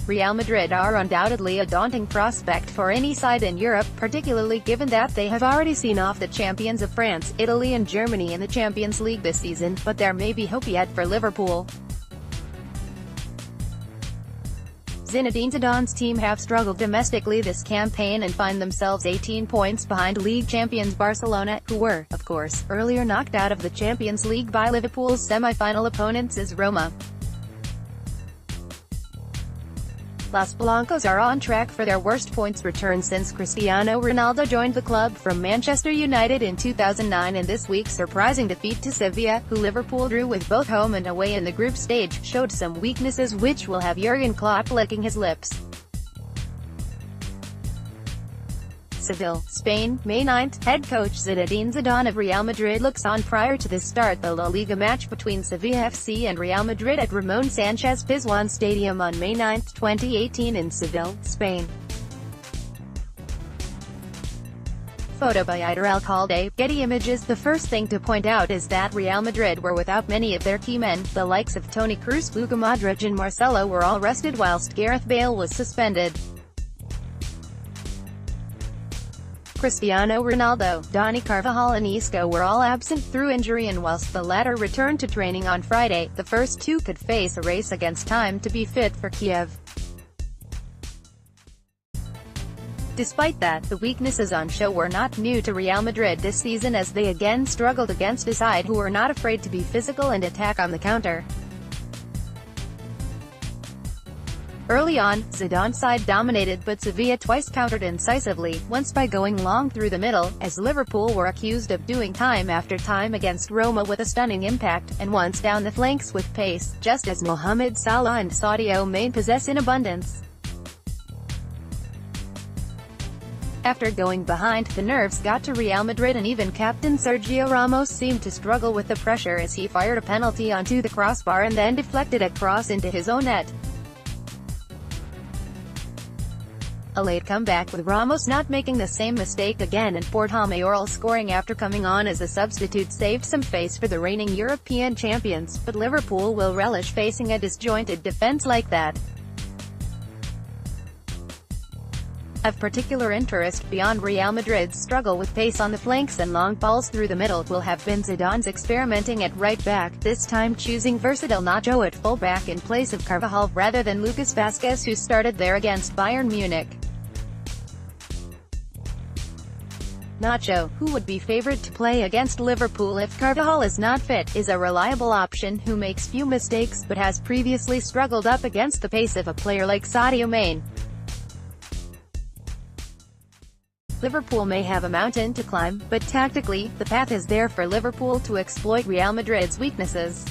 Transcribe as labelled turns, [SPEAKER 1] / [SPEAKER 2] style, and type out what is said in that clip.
[SPEAKER 1] Real Madrid are undoubtedly a daunting prospect for any side in Europe, particularly given that they have already seen off the champions of France, Italy and Germany in the Champions League this season, but there may be hope yet for Liverpool. Zinedine Zidane's team have struggled domestically this campaign and find themselves 18 points behind league champions Barcelona, who were, of course, earlier knocked out of the Champions League by Liverpool's semi-final opponents AS Roma. Los Blancos are on track for their worst points return since Cristiano Ronaldo joined the club from Manchester United in 2009, and this week's surprising defeat to Sevilla, who Liverpool drew with both home and away in the group stage, showed some weaknesses which will have Jurgen Klopp licking his lips. Seville, Spain, May 9th, head coach Zinedine Zidane of Real Madrid looks on prior to the start the La Liga match between Sevilla FC and Real Madrid at Ramon Sanchez Pizjuan Stadium on May 9, 2018 in Seville, Spain. Photo by Aitor Alcalde, Getty Images. The first thing to point out is that Real Madrid were without many of their key men. The likes of Toni Kroos, Luka Modric and Marcelo were all rested whilst Gareth Bale was suspended. Cristiano Ronaldo, Dani Carvajal and Isco were all absent through injury, and whilst the latter returned to training on Friday, the first two could face a race against time to be fit for Kiev. Despite that, the weaknesses on show were not new to Real Madrid this season, as they again struggled against a side who were not afraid to be physical and attack on the counter. Early on, Zidane's side dominated, but Sevilla twice countered incisively, once by going long through the middle, as Liverpool were accused of doing time after time against Roma with a stunning impact, and once down the flanks with pace, just as Mohamed Salah and Sadio Mane possess in abundance. After going behind, the nerves got to Real Madrid, and even captain Sergio Ramos seemed to struggle with the pressure as he fired a penalty onto the crossbar and then deflected a cross into his own net. A late comeback with Ramos not making the same mistake again, and Porto Mayoral scoring after coming on as a substitute saved some face for the reigning European champions, but Liverpool will relish facing a disjointed defence like that. Of particular interest, beyond Real Madrid's struggle with pace on the flanks and long balls through the middle, will have been Zidane's experimenting at right back, this time choosing versatile Nacho at full-back in place of Carvajal, rather than Lucas Vazquez, who started there against Bayern Munich. Nacho, who would be favoured to play against Liverpool if Carvajal is not fit, is a reliable option who makes few mistakes but has previously struggled up against the pace of a player like Sadio Mane. Liverpool may have a mountain to climb, but tactically, the path is there for Liverpool to exploit Real Madrid's weaknesses.